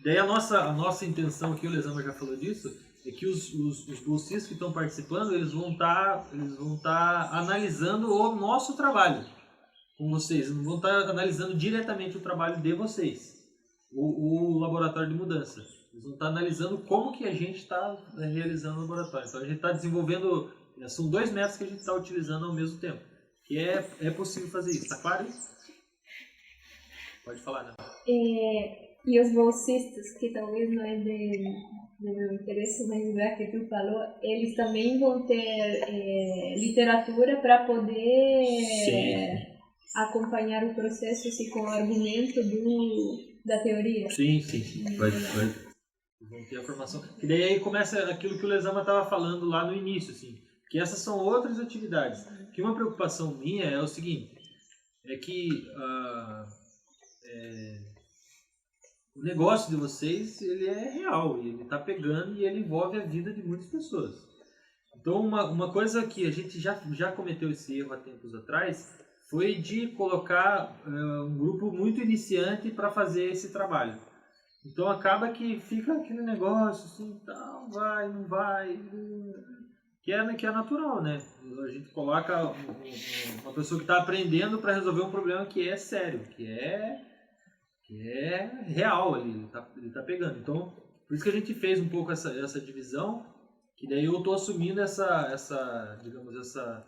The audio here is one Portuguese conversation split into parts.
Daí a nossa intenção aqui, o Lezama já falou disso, é que os bolsistas que estão participando, eles vão estar analisando o nosso trabalho com vocês, eles não vão estar analisando diretamente o trabalho de vocês, o laboratório de mudança. Eles vão estar analisando como que a gente está realizando o laboratório. Então a gente está desenvolvendo, são 2 métodos que a gente está utilizando ao mesmo tempo, que é possível fazer isso, tá claro isso? Pode falar, né? E os bolsistas, que talvez não é do meu interesse, mas já que tu falou, eles também vão ter literatura para poder acompanhar o processo assim, com o argumento da teoria. Sim. Vão ter a formação. E daí aí começa aquilo que o Lezama estava falando lá no início, assim, que essas são outras atividades. Que uma preocupação minha é o seguinte, é que o negócio de vocês, ele é real, ele está pegando e ele envolve a vida de muitas pessoas. Então, uma coisa que a gente já cometeu esse erro há tempos atrás foi de colocar um grupo muito iniciante para fazer esse trabalho. Então, acaba que fica aquele negócio assim, tal, vai, não vai, que é natural, né? A gente coloca uma pessoa que está aprendendo para resolver um problema que é sério, que é real ali, ele tá pegando. Então, por isso que a gente fez um pouco essa divisão, que daí eu tô assumindo essa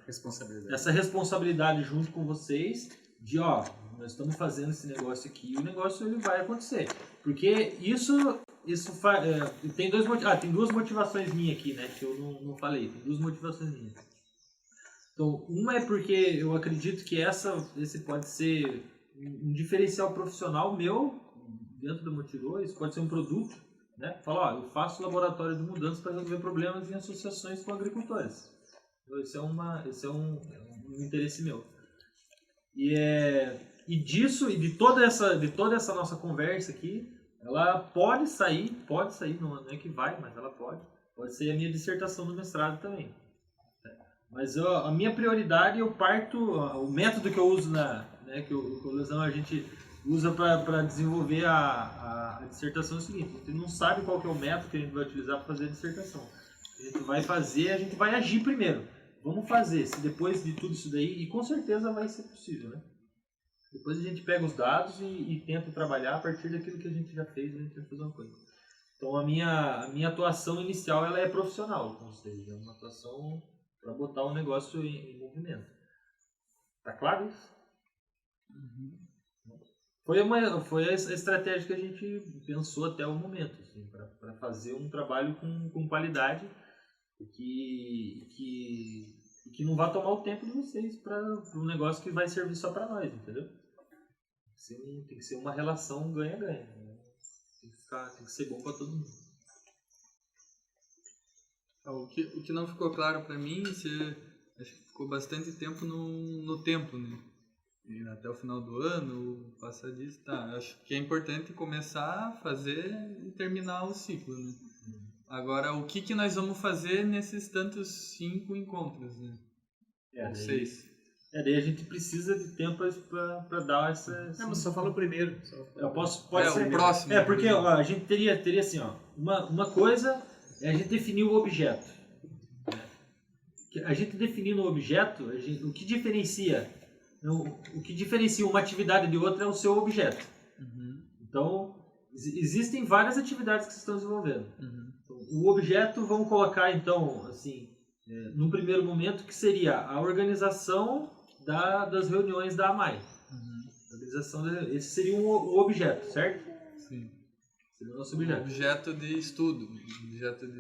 responsabilidade junto com vocês, de nós estamos fazendo esse negócio aqui e o negócio ele vai acontecer. Porque isso tem tem 2 motivações minhas aqui, né, que eu não falei, tem 2 motivações minhas. Então, uma é porque eu acredito que esse pode ser um diferencial profissional meu dentro da Motirô, isso pode ser um produto, né? Fala, eu faço laboratório de mudança para resolver problemas em associações com agricultores. Então, esse é um interesse meu. E de toda essa nossa conversa aqui, ela pode sair, não é que vai, mas ela pode ser a minha dissertação do mestrado também. Mas a minha prioridade, eu parto, o método que eu uso que a gente usa para desenvolver a dissertação é o seguinte: a gente não sabe qual que é o método que a gente vai utilizar para fazer a dissertação. A gente vai agir primeiro. Vamos fazer, se depois de tudo isso daí, e com certeza vai ser possível, né? Depois a gente pega os dados e tenta trabalhar a partir daquilo que a gente já fez, a gente vai fazer uma coisa. Então a minha atuação inicial ela é profissional, ou seja, é uma atuação para botar o negócio em movimento. Tá claro isso? Uhum. Foi a estratégia que a gente pensou até o momento, assim, para fazer um trabalho com qualidade e que não vai tomar o tempo de vocês para um negócio que vai servir só para nós, entendeu? Tem que ser uma relação ganha-ganha, né? Tem que ser bom para todo mundo. O que não ficou claro para mim, acho que ficou bastante tempo no tempo, né? E até o final do ano, passar disso, tá. Acho que é importante começar a fazer e terminar o ciclo, né? Agora, o que nós vamos fazer nesses tantos 5 encontros, né? Ou 6. Daí a gente precisa de tempo para dar essa... Não, mas só fala o primeiro. Pode ser o próximo. Porque a gente teria assim, uma coisa é a gente definir o objeto. A gente definindo o objeto, o que diferencia uma atividade de outra é o seu objeto. Uhum. Então, existem várias atividades que se estão desenvolvendo. Uhum. Então, o objeto, vamos colocar então, assim, num primeiro momento, que seria a organização das reuniões da AMAI. Uhum. Esse seria o objeto, certo? Sim. Seria o nosso objeto. Objeto de estudo.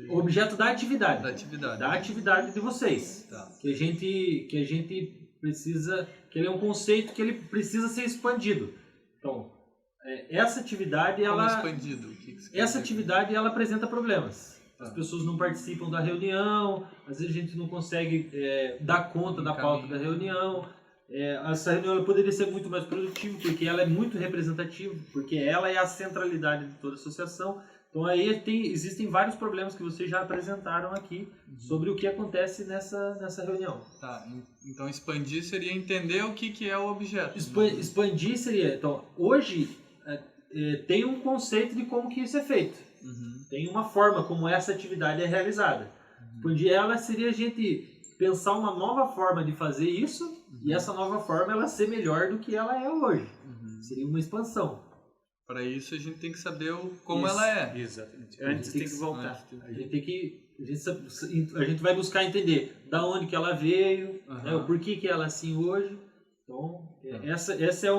O objeto da atividade. Da atividade de vocês. Tá. Que a gente precisa... Que ele é um conceito que ele precisa ser expandido. Então, essa atividade... Como expandido? Essa atividade, ela apresenta problemas. As pessoas não participam da reunião, às vezes a gente não consegue dar conta da pauta da reunião. Essa reunião ela poderia ser muito mais produtiva, porque ela é muito representativa, porque ela é a centralidade de toda a associação. Então aí existem vários problemas que vocês já apresentaram aqui sobre o que acontece nessa reunião. Tá, então expandir seria entender o que é o objeto. Expandir seria... Então, hoje, tem um conceito de como que isso é feito. Tem uma forma como essa atividade é realizada. Onde ela seria a gente pensar uma nova forma de fazer isso e essa nova forma ela ser melhor do que ela é hoje. Seria uma expansão. Para isso a gente tem que saber como ela é. Exatamente. Antes tem que voltar. A gente vai buscar entender da onde que ela veio, né, o porquê que ela é assim hoje. Então, essa é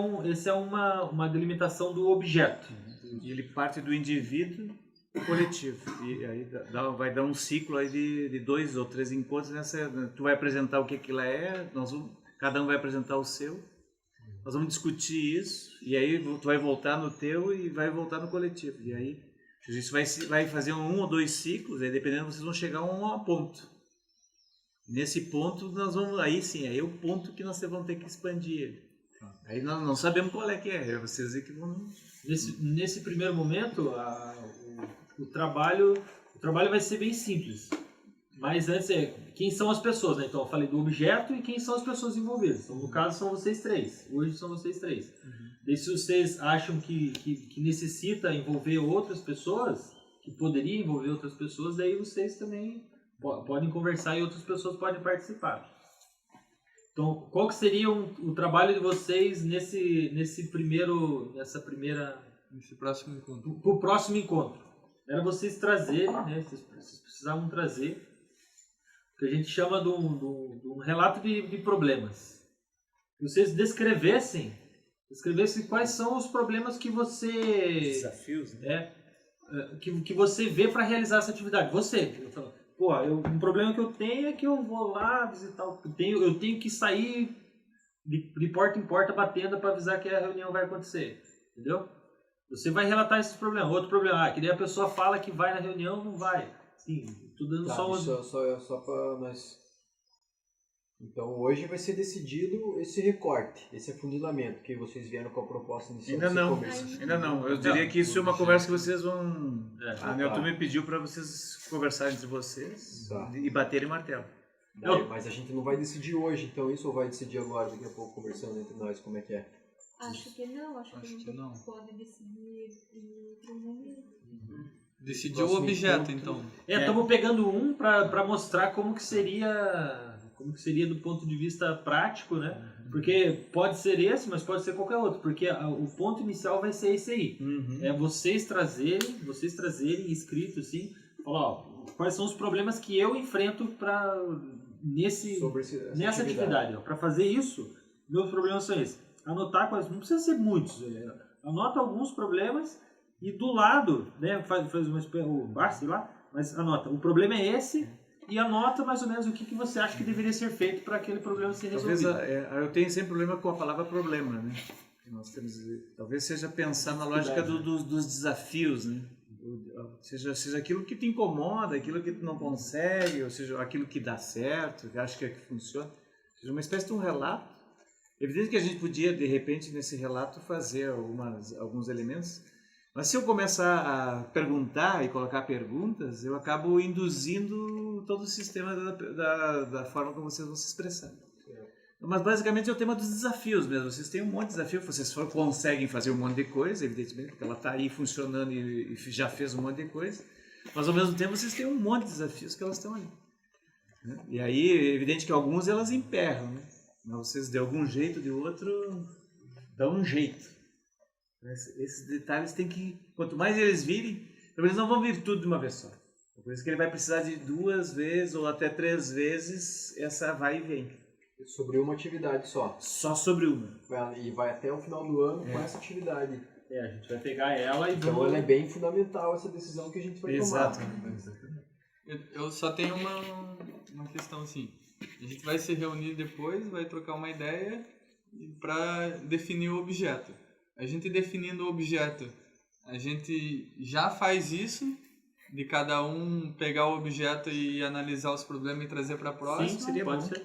uma delimitação do objeto. E ele parte do indivíduo coletivo. E aí vai dar um ciclo aí de 2 ou 3 encontros. Tu vai apresentar o que aquilo é, cada um vai apresentar o seu. Nós vamos discutir isso, e aí tu vai voltar no teu e vai voltar no coletivo. E aí isso vai fazer 1 ou 2 ciclos, aí dependendo vocês vão chegar a um ponto. Nesse ponto nós vamos, aí é o ponto que nós vamos ter que expandir ele. Aí nós não sabemos qual é que é, vocês que vão... Nesse primeiro momento, o trabalho vai ser bem simples. Mas antes quem são as pessoas, né? Então eu falei do objeto e quem são as pessoas envolvidas. Então no caso são vocês 3. Hoje são vocês 3. Daí se vocês acham que necessita envolver outras pessoas, que poderia envolver outras pessoas, daí vocês também podem conversar e outras pessoas podem participar. Então qual que seria o trabalho de vocês nesse próximo encontro? Pro próximo encontro. Era vocês trazerem, né? Vocês precisavam trazer o que a gente chama de um relato de problemas. Que vocês descrevessem quais são os problemas que você... Desafios, né? Que você vê para realizar essa atividade. Você. Um problema que eu tenho é que eu vou lá visitar... Eu tenho que sair de porta em porta batendo para avisar que a reunião vai acontecer. Entendeu? Você vai relatar esses problemas. Outro problema, que daí a pessoa fala que vai na reunião, não vai. Sim, tô dando só para nós. Então hoje vai ser decidido esse recorte, esse afunilamento que vocês vieram com a proposta inicial. Ainda não. Eu diria que isso é uma conversa que vocês vão... A Nelton me pediu para vocês conversarem entre vocês e baterem martelo. Mas a gente não vai decidir hoje, então isso ou vai decidir agora, daqui a pouco, conversando entre nós, como é que é? Acho que não, acho que a gente pode decidir em outro momento. Decidir o objeto, então. Estamos pegando para mostrar como que seria do ponto de vista prático, né? Porque pode ser esse, mas pode ser qualquer outro, porque o ponto inicial vai ser esse aí. É vocês trazerem escrito assim, falar, quais são os problemas que eu enfrento nessa atividade. Para fazer isso, meus problemas são esses. Anotar quais, não precisa ser muitos, anota alguns problemas e do lado, né, faz o Barsi lá, mas anota, o problema é esse e anota mais ou menos o que você acha que deveria ser feito para aquele problema ser resolvido. Talvez eu tenho sempre problema com a palavra problema, né? Nós temos, talvez seja pensar na lógica dos desafios, né? Seja aquilo que te incomoda, aquilo que tu não consegue, ou seja, aquilo que dá certo, que acha que funciona, seja uma espécie de um relato. Evidente que a gente podia, de repente, nesse relato, fazer alguns elementos, mas se eu começar a perguntar e colocar perguntas, eu acabo induzindo todo o sistema da forma como vocês vão se expressar. Mas basicamente é o tema dos desafios mesmo. Vocês têm um monte de desafio, vocês conseguem fazer um monte de coisa, evidentemente, porque ela está aí funcionando e já fez um monte de coisa, mas ao mesmo tempo vocês têm um monte de desafios que elas estão ali. Né? E aí é evidente que alguns elas emperram, né? Mas vocês de algum jeito ou de outro dão um jeito. Esses detalhes tem que, quanto mais eles virem, eles não vão vir tudo de uma vez só. Por isso que ele vai precisar de 2 vezes ou até 3 vezes essa vai e vem. Sobre uma atividade só. Só sobre uma. E vai até o final do ano com essa atividade. A gente vai pegar ela e então ela é bem fundamental, essa decisão que a gente vai tomar. Eu só tenho uma questão assim. A gente vai se reunir depois, vai trocar uma ideia para definir o objeto. A gente definindo o objeto, a gente já faz isso, de cada um pegar o objeto e analisar os problemas e trazer para a próxima. Sim, seria bom. Ser.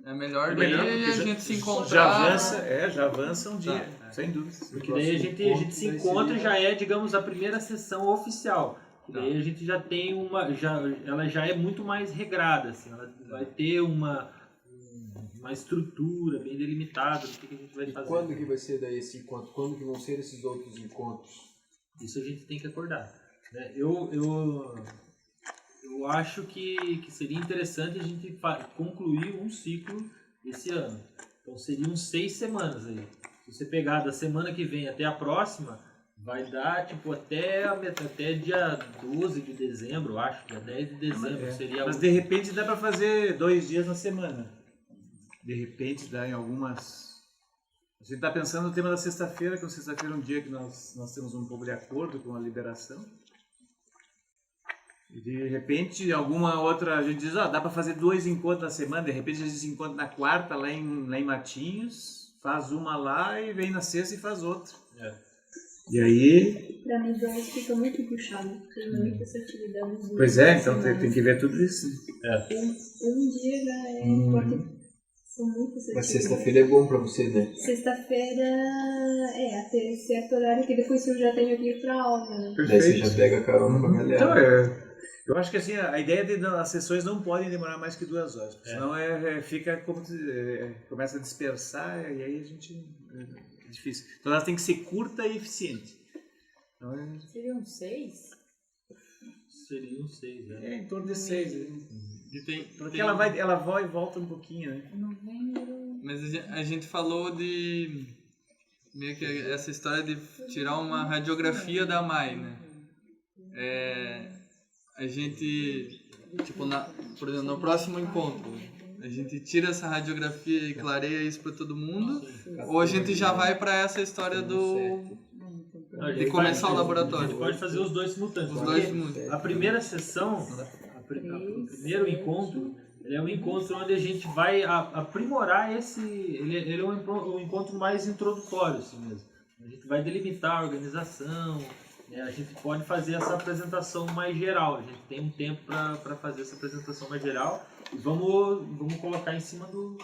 É melhor a gente se encontrar. Já avança um dia, sem dúvida. Porque daí a gente se encontra e já é, digamos, a primeira sessão oficial. Daí a gente já tem ela já é muito mais regrada, assim, ela vai ter uma estrutura bem delimitada do que a gente vai fazer. Quando que vai ser daí esse encontro? Quando que vão ser esses outros encontros? Isso a gente tem que acordar. Né? Eu acho que seria interessante a gente concluir um ciclo esse ano. Então seriam 6 semanas aí. Se você pegar da semana que vem até a próxima, vai dar tipo até dia 12 de dezembro, eu acho, dia 10 de dezembro seria. Mas de repente dá para fazer 2 dias na semana. De repente dá em algumas. A gente está pensando no tema da sexta-feira, que sexta-feira é um dia que nós temos um pouco de acordo com a liberação. E de repente, alguma outra, a gente diz, dá para fazer 2 encontros na semana, de repente a gente se encontra na quarta lá em Matinhos, faz uma lá e vem na sexta e faz outra. E aí... Pra mim, 2 fica muito puxado, tem muitas atividades. Pois é, então tem que ver tudo isso. Um dia já é, porque são muitas atividades. Mas sexta-feira é bom pra você, né? Sexta-feira até certo horário, que depois eu já tenho que ir pra aula, né? Daí você já pega a carona com a galera. Então, eu acho que assim, a ideia as sessões não podem demorar mais que 2 horas, porque senão fica como começa a dispersar e aí a gente é difícil. Então elas têm que ser curta e eficiente. Então, Seriam 6? Seriam 6, né? em torno de 6. Porque tem- ela vai e volta um pouquinho, né? Novembro. Mas a gente falou de meio que essa história de tirar uma radiografia da MAI, né? A gente, tipo, por exemplo, no próximo encontro, a gente tira essa radiografia e clareia isso para todo mundo, ou a gente já vai para essa história de começar o A laboratório? gente pode fazer os dois simultâneos. Os porque dois simultâneos. A primeira sessão, o primeiro encontro, ele é um encontro onde a gente vai aprimorar esse... Ele é um encontro mais introdutório, assim mesmo. A gente vai delimitar a organização, né? A gente pode fazer essa apresentação mais geral. A gente tem um tempo para fazer essa apresentação mais geral e vamos colocar em cima do...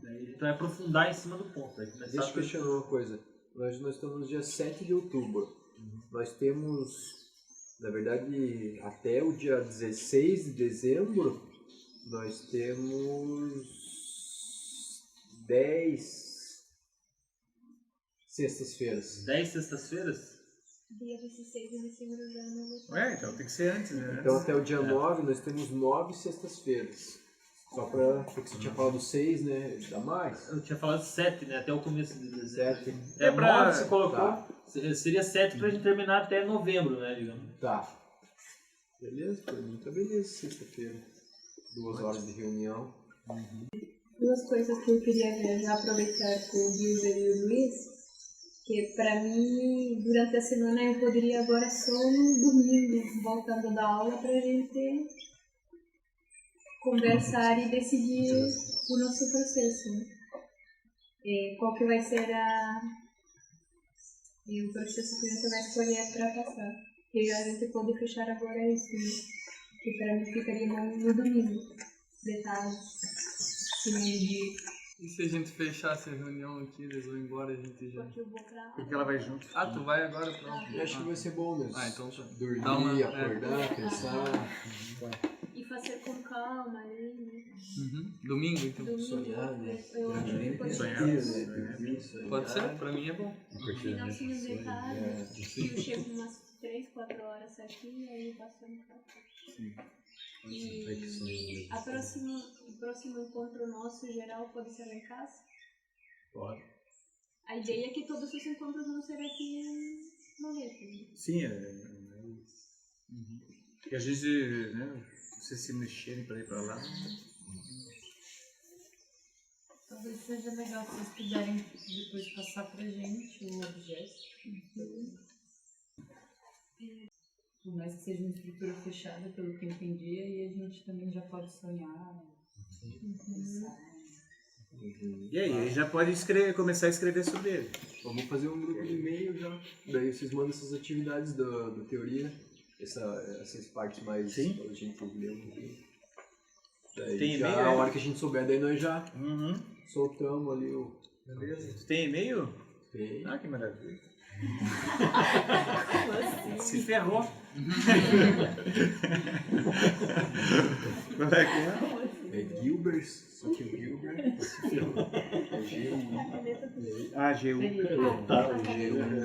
A gente vai aprofundar em cima do ponto. Vai começar Deixa eu questionar uma coisa. Hoje nós estamos no dia 7 de outubro. Nós temos, na verdade, até o dia 16 de dezembro, nós temos 10 sextas-feiras. 10 sextas-feiras? Dia 16 de dezembro já não vou. Então tem que ser antes, né? Então até o dia 9 nós temos 9 sextas-feiras. Só para... Porque você tinha falado 6, né? Dá mais? Eu tinha falado 7, né? Até o começo de dezembro. 7. É, pra- 9 você colocou. Tá. Seria 7 pra gente terminar até novembro, né? Digamos. Tá. Beleza? Por mim tá beleza, sexta-feira. 2 horas de reunião. 2 coisas que eu queria já aproveitar com o Gilber e o Luiz, que para mim, durante a semana eu poderia agora só no domingo, voltando da aula, pra gente conversar e decidir o nosso processo, né? Qual que vai ser o processo que a gente vai escolher para passar. Que a gente pode fechar agora isso, né? Que para mim ficaria no domingo, de tarde, final de dia. E se a gente fechasse a reunião aqui, eles vão embora, a gente já... Porque eu vou pra Porque ela vai junto. Ah, tu vai agora? Pronto. Eu acho que vai ser bom mesmo. Ah, então tá. Dormir, Dá uma- acordar, pensar. e fazer com calma ali, né? Domingo, então. Domingo, Sonhar, né? eu acho que pode Sonhar. ser. Pode ser, pra mim é bom. Finalzinho de tarde, eu chego umas 3, 4 horas aqui, aí eu passo no café. E o próximo encontro nosso geral pode ser lá em casa? Pode. A ideia é que todos os encontros vão ser aqui em Loreto, né? Sim, porque às vezes, né, vocês se mexerem para ir para lá. Talvez seja legal se vocês puderem depois passar pra gente o objeto. Por mais que seja uma estrutura fechada, pelo que eu entendi, e a gente também já pode sonhar, pensar. E aí já pode começar a escrever sobre ele. Vamos fazer um grupo de e-mail já. Daí vocês mandam essas atividades da teoria. Essas partes mais Sim. pra gente ler um pouquinho. Daí Tem já, e-mail, a é? hora que a gente souber, daí nós já Uhum. soltamos ali o... Beleza. Tu tem e-mail? Tem. Ah, que maravilha. Se ferrou. Como é que é? É Gilbert, só que o Gilbert se ferrou. É Ah, GU.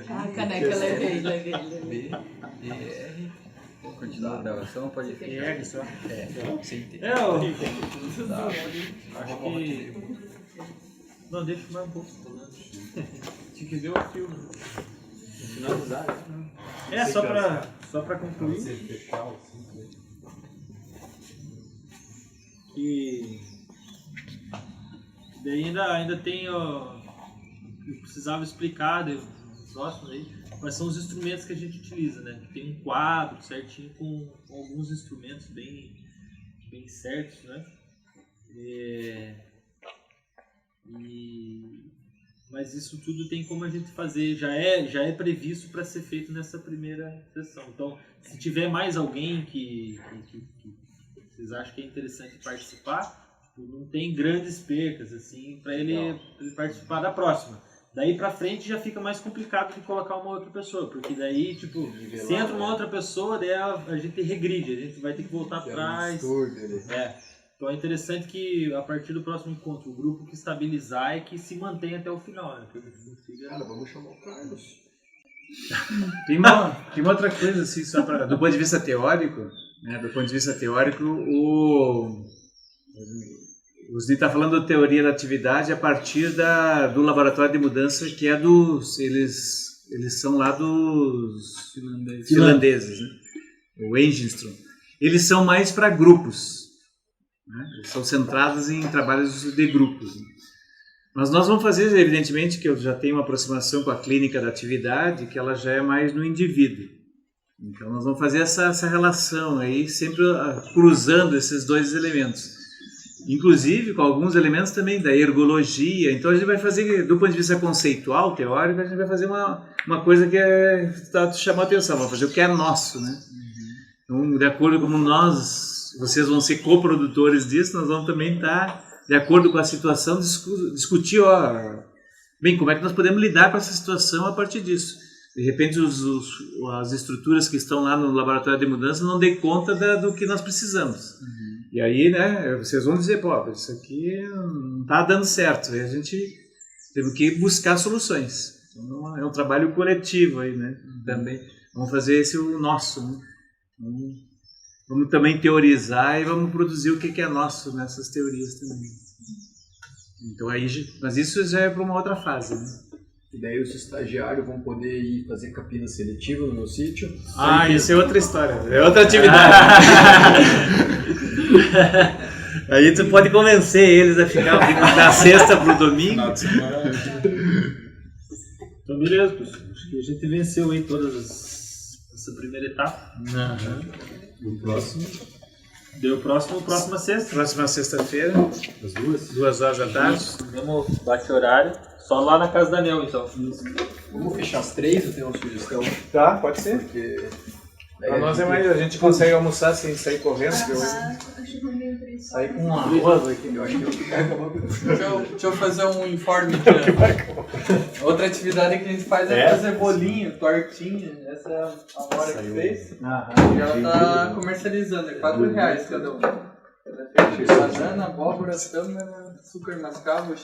A caneca levei. B-E-R. Continua a gravação, pode ir. ER só. Sem ter. Eu Tá. acho que... Não, deixa mais um pouco. Tinha que ver o filme. Finalizar. É, só pra concluir. Que daí ainda tem ó, eu precisava explicar no próximo aí quais são os instrumentos que a gente utiliza, né? Tem um quadro certinho com alguns instrumentos bem certos, né? Mas isso tudo tem como a gente fazer, já é previsto para ser feito nessa primeira sessão. Então, se tiver mais alguém que vocês acham que é interessante participar, tipo, não tem grandes percas assim para ele participar da próxima. Daí para frente já fica mais complicado de colocar uma outra pessoa, porque daí tipo se entra uma outra pessoa, daí a gente regride, a gente vai ter que voltar atrás. Então é interessante que a partir do próximo encontro o grupo que estabilizar é que se mantém até o final, né? Cara, vamos chamar o Carlos. Tem uma outra coisa, assim, só do ponto de vista teórico, né? Do ponto de vista teórico, o Zdi está falando da teoria da atividade a partir do laboratório de mudança, que é eles são lá dos finlandeses, né? O Engenstrom. Eles são mais para grupos, né? Eles são centrados em trabalhos de grupos, né? Mas nós vamos fazer, evidentemente, que eu já tenho uma aproximação com a clínica da atividade, que ela já é mais no indivíduo. Então nós vamos fazer essa relação aí, sempre cruzando esses dois elementos. Inclusive com alguns elementos também da ergologia. Então a gente vai fazer, do ponto de vista conceitual, teórico, a gente vai fazer uma coisa que chamou a atenção, vamos fazer o que é nosso, né? Então, de acordo com vocês vão ser coprodutores disso, nós vamos também estar, de acordo com a situação, discutir, bem, como é que nós podemos lidar com essa situação a partir disso. De repente as estruturas que estão lá no laboratório de mudança não dêem conta do que nós precisamos. E aí, né, vocês vão dizer, pô, isso aqui não está dando certo. E a gente teve que buscar soluções. Então, é um trabalho coletivo aí, né? Também vamos fazer esse o nosso, né? Vamos também teorizar e vamos produzir o que é nosso nessas teorias também. Então aí, mas isso já é para uma outra fase, né? E daí os estagiários vão poder ir fazer capina seletiva no meu sítio. Isso é outra história, é outra atividade. Aí tu pode convencer eles a ficar da sexta pro domingo. Então beleza, pessoal. Acho que a gente venceu aí essa primeira etapa. No próximo. Deu próxima sexta. Próxima sexta-feira, As duas? 2 horas da tarde. Vamos bate horário. Só lá na casa da Nel, então. Vamos fechar as 3, eu tenho uma sugestão. Tá, pode ser. Porque Pra nós é mais, a gente consegue almoçar sem sair correndo, porque eu sair com um arroz aqui. eu acho que eu ficar acabando. Deixa eu fazer um informe aqui. Outra atividade que a gente faz é fazer bolinho, tortinha. Essa é a hora que fez. E ela tá comercializando, é R$4 cada um. Ela fez banana, abóbora, tâmara, açúcar mascavo,